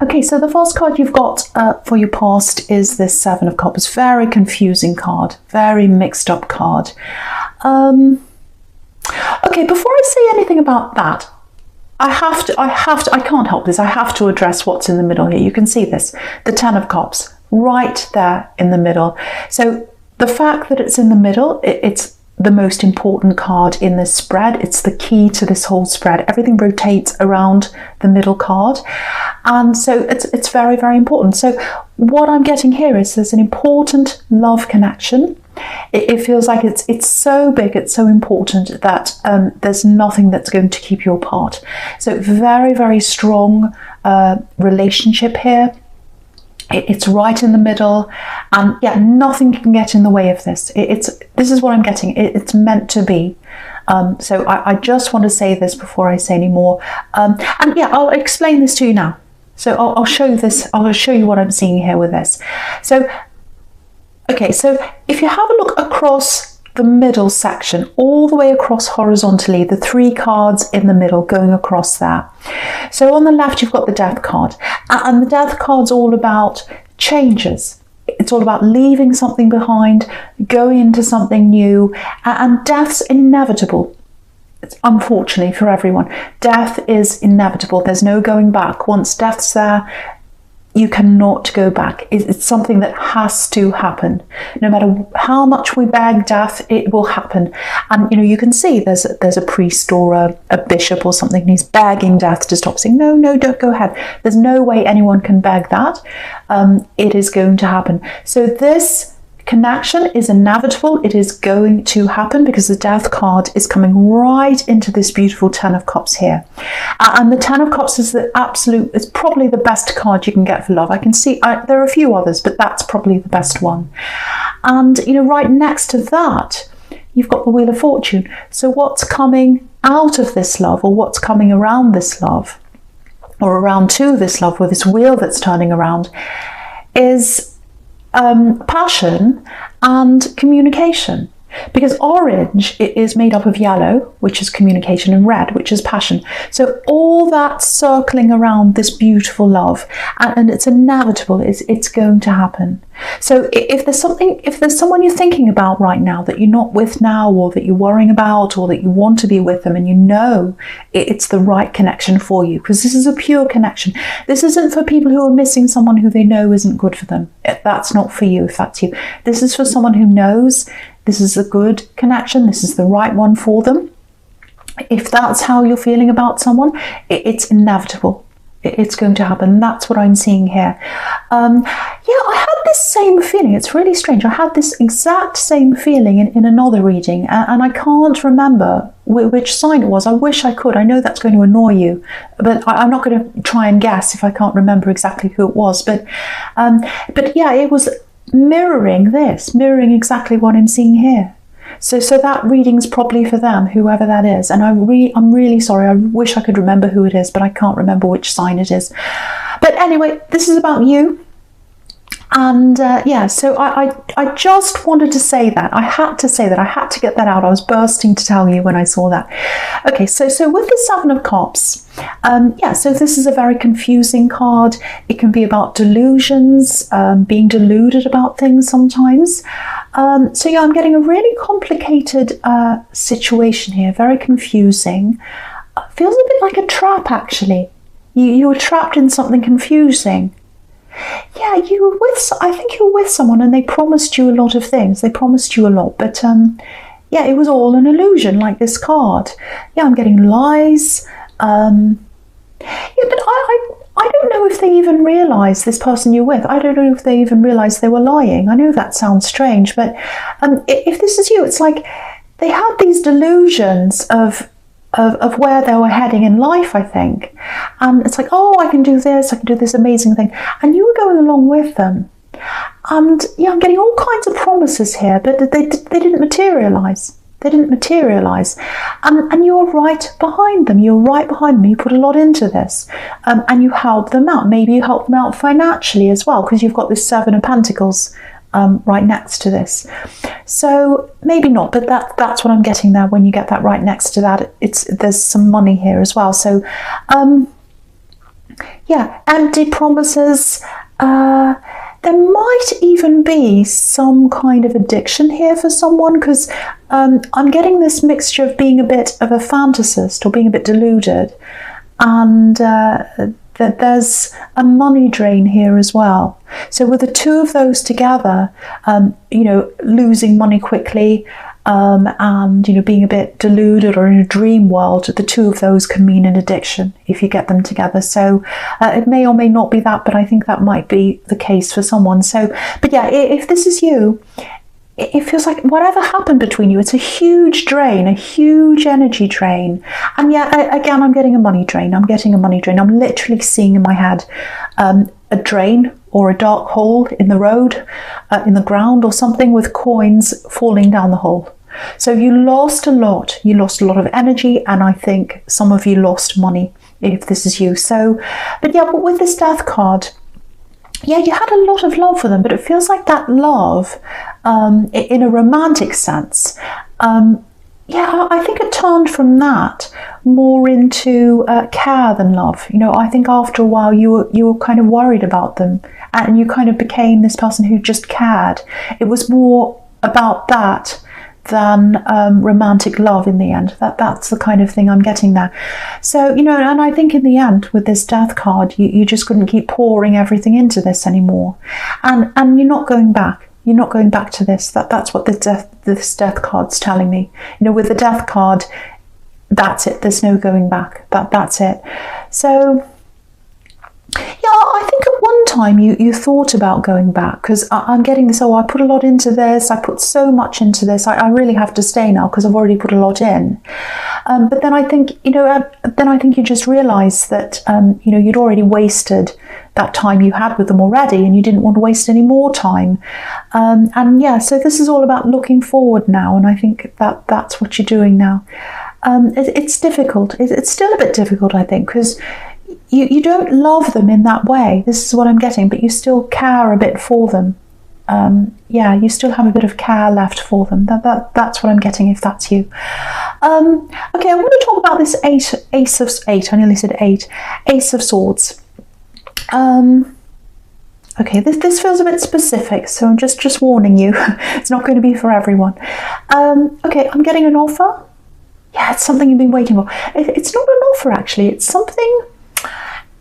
Okay, so the first card you've got for your past is this Seven of Cups. Very confusing card, very mixed up card. Okay, before I say anything about that, I can't help this. I have to address what's in the middle here. You can see this, the Ten of Cups, right there in the middle. So the fact that it's in the middle, it's the most important card in this spread. It's the key to this whole spread. Everything rotates around the middle card. And so it's very, very important. So what I'm getting here is there's an important love connection. It feels like it's so big, it's so important that there's nothing that's going to keep you apart. So very, very strong relationship here. It's right in the middle, and yeah, nothing can get in the way of this. This is what I'm getting. It's meant to be. So I just want to say this before I say any more. And yeah, I'll explain this to you now. So I'll show you this. I'll show you what I'm seeing here with this. So, okay, so if you have a look across the middle section, all the way across horizontally, the three cards in the middle going across there. So on the left, you've got the Death card, and the Death card's all about changes. It's all about leaving something behind, going into something new, and death's inevitable. Unfortunately for everyone, death is inevitable. There's no going back. Once death's there, you cannot go back. It's something that has to happen. No matter how much we beg death, it will happen. And you know, you can see there's a priest or a bishop or something, and he's begging death to stop, saying, no, don't go ahead. There's no way anyone can beg that. It is going to happen. So this connection is inevitable. It is going to happen because the Death card is coming right into this beautiful Ten of Cups here. And the Ten of Cups is it's probably the best card you can get for love. I can see there are a few others, but that's probably the best one. And you know, right next to that, you've got the Wheel of Fortune. So what's coming out of this love, or what's coming around this love, or around to this love with this wheel that's turning around, is passion and communication, because orange is made up of yellow, which is communication, and red, which is passion. So all that circling around this beautiful love, and it's inevitable. It's going to happen. So if there's someone you're thinking about right now that you're not with now, or that you're worrying about, or that you want to be with them, and you know it's the right connection for you, because this is a pure connection. This isn't for people who are missing someone who they know isn't good for them. That's not for you if that's you. This is for someone who knows this is a good connection, this is the right one for them. If that's how you're feeling about someone, it's inevitable. It's going to happen. That's what I'm seeing here. Yeah, I had this same feeling. It's really strange. I had this exact same feeling in another reading, and I can't remember which sign it was. I wish I could. I know that's going to annoy you, but I'm not going to try and guess if I can't remember exactly who it was. But yeah, it was mirroring exactly what I'm seeing here. So that reading's probably for them, whoever that is. And I'm really sorry. I wish I could remember who it is, but I can't remember which sign it is. But anyway, this is about you. And yeah, so I just wanted to say that. I had to say that. I had to get that out. I was bursting to tell you when I saw that. Okay, so with the Seven of Cups, yeah, so this is a very confusing card. It can be about delusions, being deluded about things sometimes. So yeah, I'm getting a really complicated situation here, very confusing. Feels a bit like a trap, actually. You were trapped in something confusing. Yeah, I think you were with someone and they promised you a lot of things. They promised you a lot, but yeah, it was all an illusion, like this card. Yeah, I'm getting lies. Yeah, but I don't know if they even realised, this person you're with, I don't know if they even realised they were lying. I know that sounds strange, but if this is you, it's like they had these delusions of where they were heading in life, I think. And it's like, oh, I can do this amazing thing. And you were going along with them. And yeah, I'm getting all kinds of promises here, but they didn't materialise. They didn't materialise. And you were right behind them. You were right behind them. You put a lot into this. And you helped them out. Maybe you helped them out financially as well, because you've got this Seven of Pentacles right next to this. So maybe not, but that's what I'm getting there. When you get that right next to that, there's some money here as well. So Yeah, empty promises. There might even be some kind of addiction here for someone, because I'm getting this mixture of being a bit of a fantasist or being a bit deluded, and that there's a money drain here as well. So with the two of those together, losing money quickly, and being a bit deluded or in a dream world, the two of those can mean an addiction if you get them together. So it may or may not be that, but I think that might be the case for someone. So, but yeah, if this is you, it feels like whatever happened between you, it's a huge drain, a huge energy drain. And yeah, again, I'm getting a money drain. I'm literally seeing in my head a drain or a dark hole in the road, in the ground or something, with coins falling down the hole. So you lost a lot. You lost a lot of energy, and I think some of you lost money, if this is you. So, but with this Death card, yeah, you had a lot of love for them, but it feels like that love, in a romantic sense, I think it turned from that more into care than love. I think after a while you were kind of worried about them, and you kind of became this person who just cared. It was more about that than romantic love in the end. That's the kind of thing I'm getting there. So, and I think in the end with this Death card, you just couldn't keep pouring everything into this anymore. And you're not going back. You're not going back to this. That's what this Death card's telling me. With the Death card, that's it. There's no going back. That's it. So, yeah, I think at one time you thought about going back, because I'm getting this, I put a lot into this, I put so much into this, I really have to stay now because I've already put a lot in. But then I think, you just realise that, you'd already wasted that time you had with them already, and you didn't want to waste any more time. So this is all about looking forward now, and I think that's what you're doing now. It's difficult. It's still a bit difficult, I think, because you don't love them in that way. This is what I'm getting, but you still care a bit for them. You still have a bit of care left for them. That's what I'm getting, if that's you. Okay, I want to talk about this Ace of Eight. I nearly said eight. Ace of Swords. Okay, this feels a bit specific, so I'm just warning you. It's not going to be for everyone. Okay, I'm getting an offer. Yeah, it's something you've been waiting for. It's not an offer, actually. It's something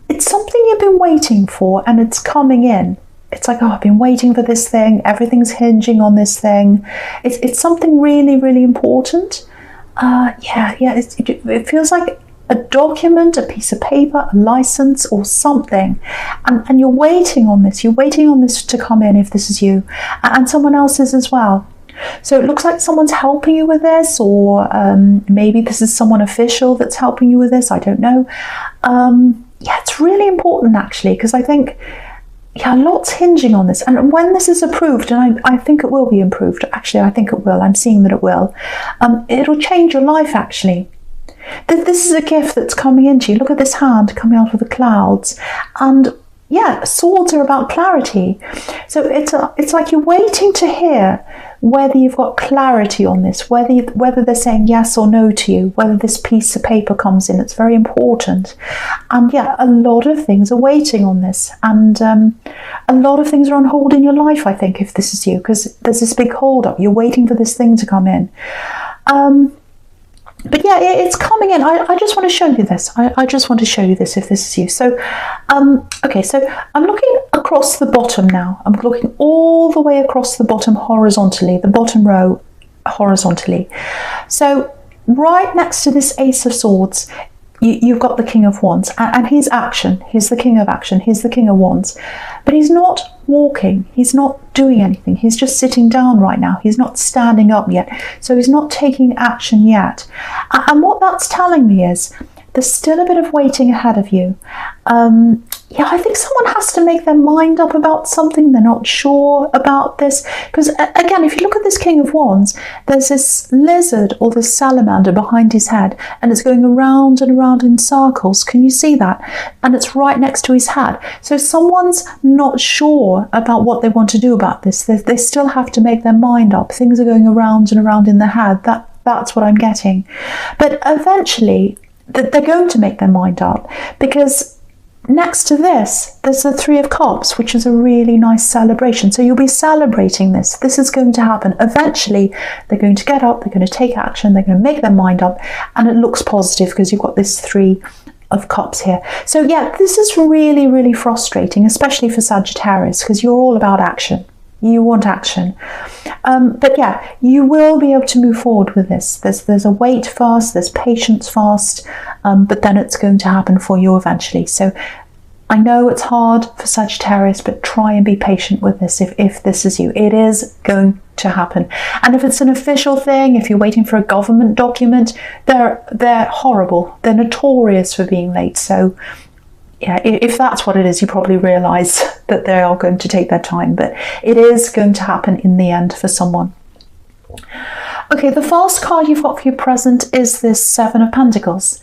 you've been waiting for, and it's coming in. It's like, I've been waiting for this thing. Everything's hinging on this thing. It's something really, really important. It feels like a document, a piece of paper, a license or something. And you're waiting on this. You're waiting on this to come in, if this is you. And someone else is as well. So it looks like someone's helping you with this, or maybe this is someone official that's helping you with this. I don't know. It's really important, actually, because I think, lots hinging on this. And when this is approved, and I think it will be improved. Actually, I think it will. I'm seeing that it will. It'll change your life, actually. This is a gift that's coming into you. Look at this hand coming out of the clouds. And swords are about clarity. So it's like you're waiting to hear whether you've got clarity on this, whether they're saying yes or no to you, whether this piece of paper comes in. It's very important. And a lot of things are waiting on this, and a lot of things are on hold in your life, I think, if this is you, because there's this big hold up. You're waiting for this thing to come in. But it's coming in. I just want to show you this. I just want to show you this, if this is you. So, okay, so I'm looking across the bottom now. I'm looking all the way across the bottom horizontally, the bottom row horizontally. So right next to this Ace of Swords, you've got the King of Wands, and he's action. He's the King of Action. He's the King of Wands. But he's not walking. He's not doing anything. He's just sitting down right now. He's not standing up yet. So he's not taking action yet. And what that's telling me is there's still a bit of waiting ahead of you. I think someone has to make their mind up about something. They're not sure about this. Because again, if you look at this King of Wands, there's this lizard or this salamander behind his head, and it's going around and around in circles. Can you see that? And it's right next to his head. So someone's not sure about what they want to do about this. They still have to make their mind up. Things are going around and around in their head. That's what I'm getting. But eventually, they're going to make their mind up, because next to this, there's the Three of Cups, which is a really nice celebration. So you'll be celebrating this. This is going to happen. Eventually, they're going to get up, they're going to take action, they're going to make their mind up, and it looks positive because you've got this Three of Cups here. So yeah, this is really, really frustrating, especially for Sagittarius, because you're all about action. You want action. But yeah, you will be able to move forward with this. There's a wait first, there's patience first, but then it's going to happen for you eventually. So I know it's hard for Sagittarius, but try and be patient with this if this is you. It is going to happen. And if it's an official thing, if you're waiting for a government document, they're horrible. They're notorious for being late. So yeah, if that's what it is, you probably realise that they are going to take their time, but it is going to happen in the end for someone. Okay, the first card you've got for your present is this Seven of Pentacles.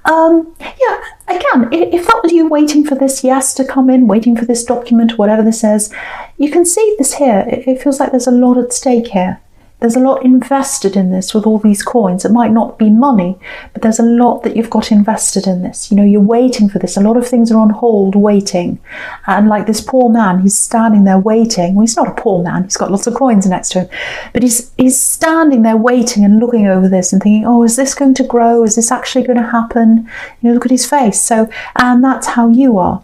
Yeah, again, if that was you waiting for this yes to come in, waiting for this document, whatever this is, you can see this here. It feels like there's a lot at stake here. There's a lot invested in this with all these coins. It might not be money, but there's a lot that you've got invested in this. You know, you're waiting for this. A lot of things are on hold, waiting. And like this poor man, he's standing there waiting. Well, he's not a poor man. He's got lots of coins next to him. But he's standing there waiting and looking over this and thinking, oh, is this going to grow? Is this actually going to happen? You know, look at his face. So, and that's how you are.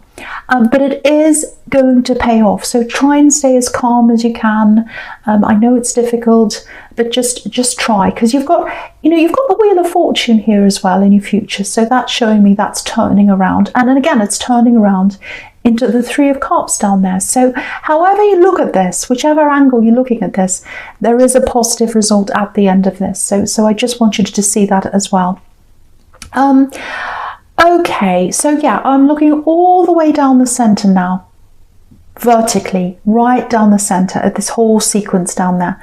But it is going to pay off. So try and stay as calm as you can. I know it's difficult, but just try, because you've got the Wheel of Fortune here as well in your future. So that's showing me that's turning around. And then again, it's turning around into the Three of Cups down there. So however you look at this, whichever angle you're looking at this, there is a positive result at the end of this. So I just want you to see that as well. Okay, so yeah, I'm looking all the way down the center now, vertically, right down the center at this whole sequence down there.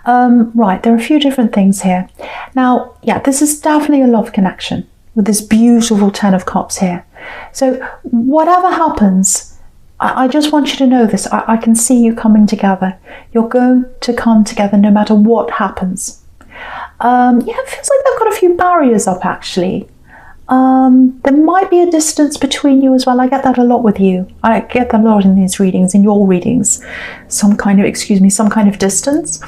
Right, there are a few different things here. Now, yeah, this is definitely a love connection with this beautiful Ten of Cups here. So whatever happens, I just want you to know this. I can see you coming together. You're going to come together no matter what happens. Yeah, it feels like they've got a few barriers up actually. There might be a distance between you as well. I get that a lot with you. I get that a lot in these readings, in your readings. Some kind of distance.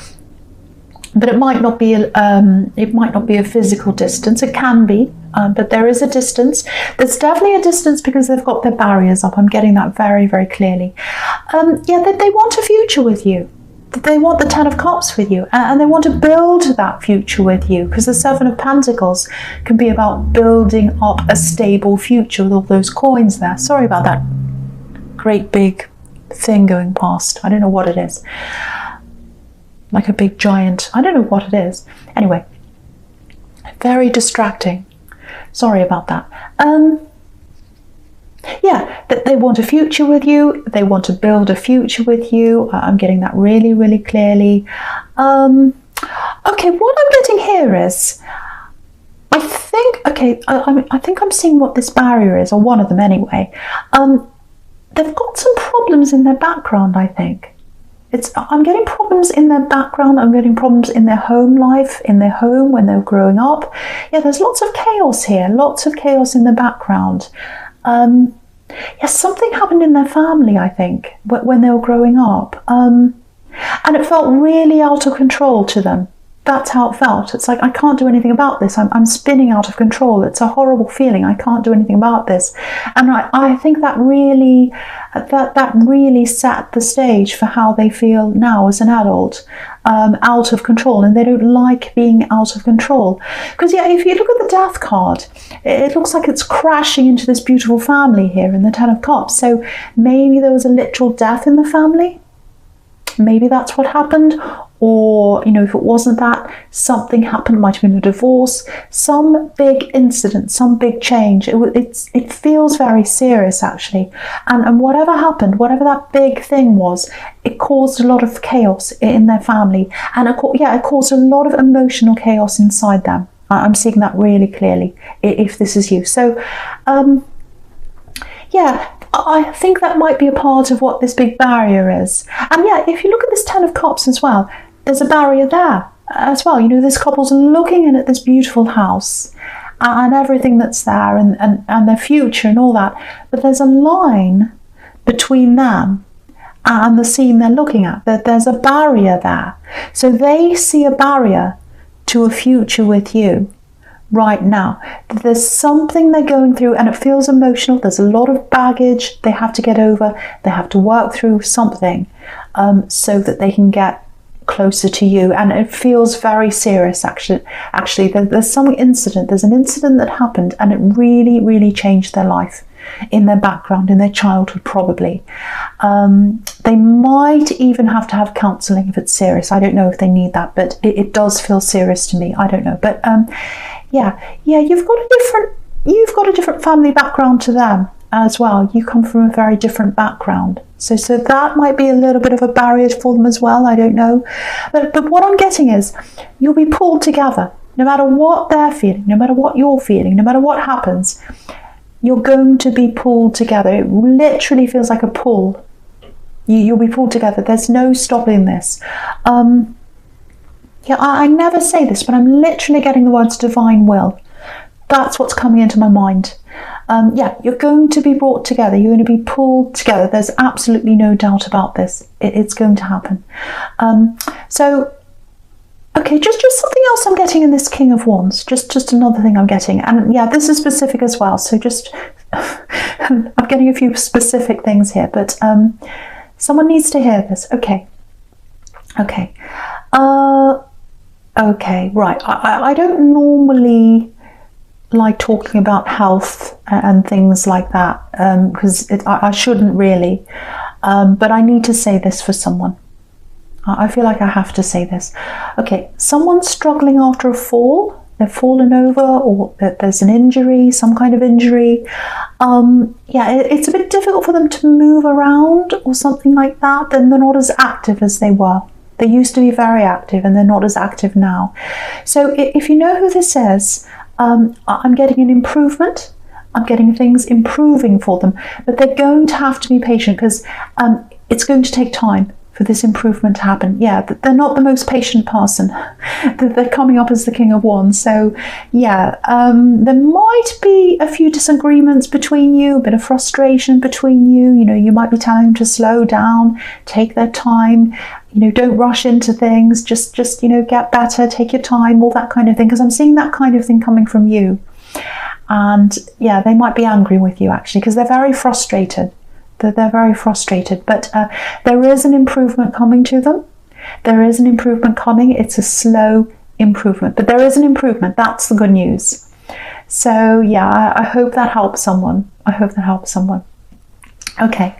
But it might not be a physical distance. It can be, but there is a distance. There's definitely a distance because they've got their barriers up. I'm getting that very, very clearly. Yeah, they want a future with you. They want the Ten of Cups with you, and they want to build that future with you, because the Seven of Pentacles can be about building up a stable future with all those coins there. Sorry about that great big thing going past. I don't know what it is. Like a big giant. I don't know what it is. Anyway, very distracting. Sorry about that. Yeah, that they want a future with you. They want to build a future with you. I'm getting that really, really clearly. Okay, what I'm getting here is, I think I'm seeing what this barrier is, or one of them anyway. They've got some problems in their background, I think. I'm getting problems in their background. I'm getting problems in their home life, in their home when they're growing up. Yeah, there's lots of chaos here, lots of chaos in the background. Yeah, something happened in their family, I think, when they were growing up. And it felt really out of control to them. That's how it felt. It's like, I can't do anything about this. I'm spinning out of control. It's a horrible feeling. I can't do anything about this. And I think that really set the stage for how they feel now as an adult, out of control. And they don't like being out of control. Because yeah, if you look at the Death card, it looks like it's crashing into this beautiful family here in the Ten of Cups. So maybe there was a literal death in the family. Maybe that's what happened. Or, you know, if it wasn't that, something happened, might have been a divorce, some big incident, some big change. It feels very serious, actually. And whatever happened, whatever that big thing was, it caused a lot of chaos in their family. And it caused a lot of emotional chaos inside them. I'm seeing that really clearly, if this is you. So, yeah, I think that might be a part of what this big barrier is. And yeah, if you look at this Ten of Cups as well, there's a barrier there as well. You know, this couple's looking in at this beautiful house, and everything that's there, and their future and all that. But there's a line between them and the scene they're looking at. That there's a barrier there. So they see a barrier to a future with you right now. There's something they're going through, and it feels emotional. There's a lot of baggage they have to get over. They have to work through something so that they can get closer to you, and it feels very serious. Actually, there's an incident that happened, and it really changed their life, in their background, in their childhood probably. They might even have to have counselling if it's serious. I don't know if they need that, but it does feel serious to me. I don't know, but yeah, you've got a different family background to them as well. You come from a very different background. So that might be a little bit of a barrier for them as well. I don't know. But what I'm getting is you'll be pulled together. No matter what they're feeling, no matter what you're feeling, no matter what happens, you're going to be pulled together. It literally feels like a pull. You'll be pulled together. There's no stopping this. Yeah, I never say this, but I'm literally getting the words divine will. That's what's coming into my mind. Yeah, you're going to be brought together. You're going to be pulled together. There's absolutely no doubt about this. It's going to happen. So, okay, just something else I'm getting in this King of Wands. Just another thing I'm getting. And yeah, this is specific as well. So just, I'm getting a few specific things here. But someone needs to hear this. Okay. Okay, right. I don't normally like talking about health and things like that, because I shouldn't really, but I need to say this for someone. I feel like I have to say this. Okay, someone's struggling after a fall. They've fallen over, or there's an injury, some kind of injury. Yeah, it's a bit difficult for them to move around or something like that. Then they're not as active as they were. They used to be very active, and they're not as active now. So if you know who this is, I'm getting an improvement. I'm getting things improving for them, but they're going to have to be patient, because it's going to take time for this improvement to happen. Yeah, they're not the most patient person. They're coming up as the King of Wands. So yeah, there might be a few disagreements between you, a bit of frustration between you. You know, you might be telling them to slow down, take their time. You know, don't rush into things. Just you know, get better, take your time, all that kind of thing. Because I'm seeing that kind of thing coming from you. And yeah, they might be angry with you actually, because they're very frustrated. They're very frustrated, but there is an improvement coming to them. There is an improvement coming. It's a slow improvement, but there is an improvement. That's the good news. So yeah, I hope that helps someone. I hope that helps someone. Okay.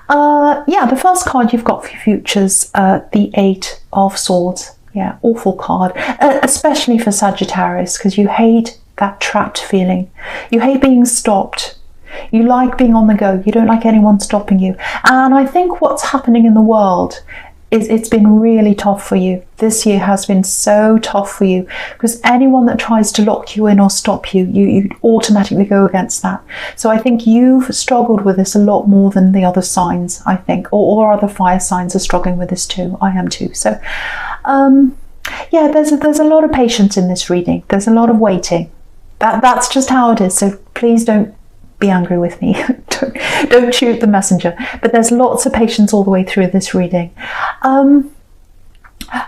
Yeah, the first card you've got for futures, the 8 of Swords. Yeah, awful card, especially for Sagittarius, because you hate that trapped feeling. You hate being stopped. You like being on the go. You don't like anyone stopping you. And I think what's happening in the world is it's been really tough for you. This year has been so tough for you, because anyone that tries to lock you in or stop you, you automatically go against that. So I think you've struggled with this a lot more than the other signs, I think, or other fire signs are struggling with this too. I am too. So yeah, there's a lot of patience in this reading. There's a lot of waiting. That's just how it is. So please don't be angry with me. don't shoot the messenger. But there's lots of patience all the way through this reading.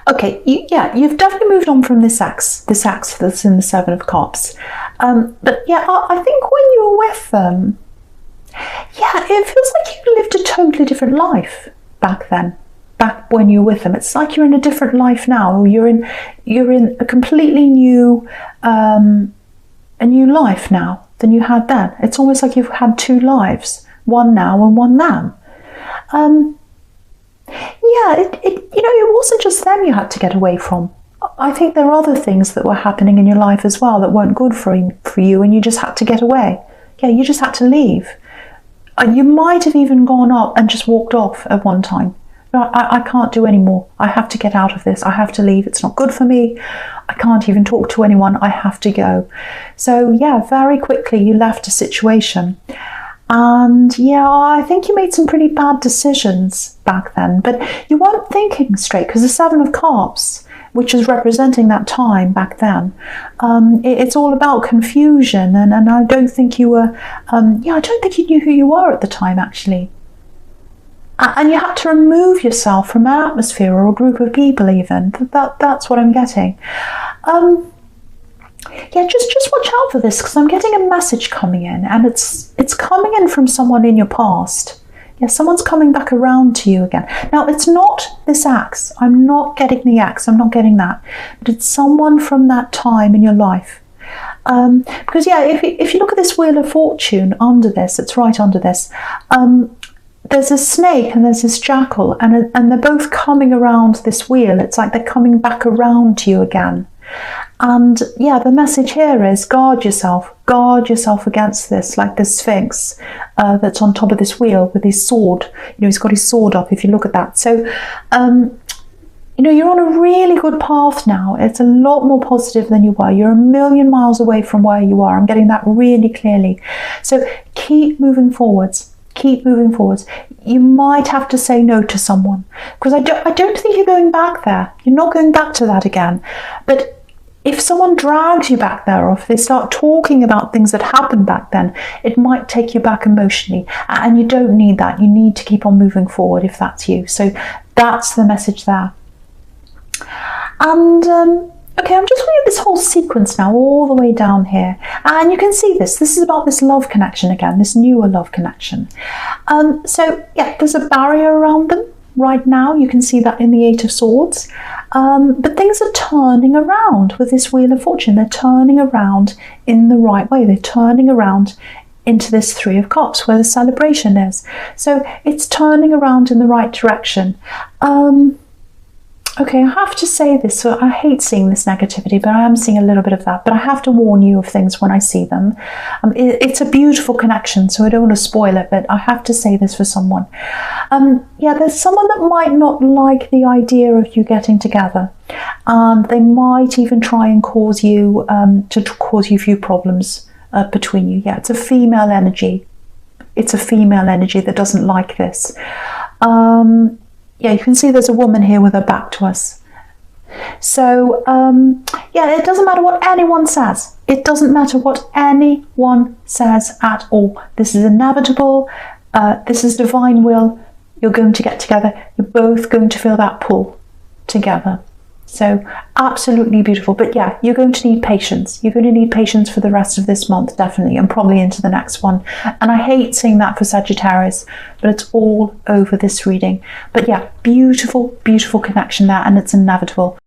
Okay, you've definitely moved on from this axe that's in the 7 of Cups. But yeah, I think when you were with them, yeah, it feels like you lived a totally different life back then. Back when you were with them, it's like you're in a different life now. You're in a completely new life now than you had then. It's almost like you've had 2 lives, one now and one then. Yeah, it wasn't just them you had to get away from. I think there are other things that were happening in your life as well that weren't good for you, and you just had to get away. Yeah, you just had to leave. You might have even gone up and just walked off at one time. No, I can't do any more. I have to get out of this. I have to leave. It's not good for me. I can't even talk to anyone. I have to go. So yeah, very quickly you left a situation. And yeah, I think you made some pretty bad decisions back then, but you weren't thinking straight, because the 7 of Cups which is representing that time back then. It's all about confusion, and I don't think you were, I don't think you knew who you were at the time, actually. And you had to remove yourself from an atmosphere or a group of people even. That's what I'm getting. Yeah, just watch out for this, because I'm getting a message coming in, and it's coming in from someone in your past. Yeah, someone's coming back around to you again. Now, it's not this axe. I'm not getting the axe. I'm not getting that. But it's someone from that time in your life. Because, yeah, if you look at this Wheel of Fortune under this, it's right under this, there's a snake and there's this jackal, and they're both coming around this wheel. It's like they're coming back around to you again. And yeah, the message here is guard yourself against this, like the Sphinx that's on top of this wheel with his sword. You know, he's got his sword up, if you look at that. So, you know, you're on a really good path now. It's a lot more positive than you were. You're a million miles away from where you are. I'm getting that really clearly. So keep moving forwards. Keep moving forwards. You might have to say no to someone, because I don't think you're going back there. You're not going back to that again. But if someone drags you back there, or if they start talking about things that happened back then, it might take you back emotionally, and you don't need that. You need to keep on moving forward if that's you. So that's the message there. And okay, I'm just looking at this whole sequence now, all the way down here, and you can see this is about this love connection again, this newer love connection. So yeah, there's a barrier around them right now. You can see that in the Eight of Swords, but things are turning around with this Wheel of Fortune. They're turning around in the right way. They're turning around into this Three of Cups where the celebration is. So it's turning around in the right direction. Okay, I have to say this, so I hate seeing this negativity, but I am seeing a little bit of that. But I have to warn you of things when I see them. It's a beautiful connection, so I don't want to spoil it, but I have to say this for someone. Yeah, there's someone that might not like the idea of you getting together. They might even try and cause you a few problems between you. Yeah, it's a female energy. It's a female energy that doesn't like this. Yeah, you can see there's a woman here with her back to us. So, yeah, it doesn't matter what anyone says. It doesn't matter what anyone says at all. This is inevitable. This is divine will. You're going to get together. You're both going to feel that pull together. So, absolutely beautiful. But yeah, you're going to need patience. You're going to need patience for the rest of this month, definitely, and probably into the next one. And I hate saying that for Sagittarius, but it's all over this reading. But yeah, beautiful, beautiful connection there, and it's inevitable.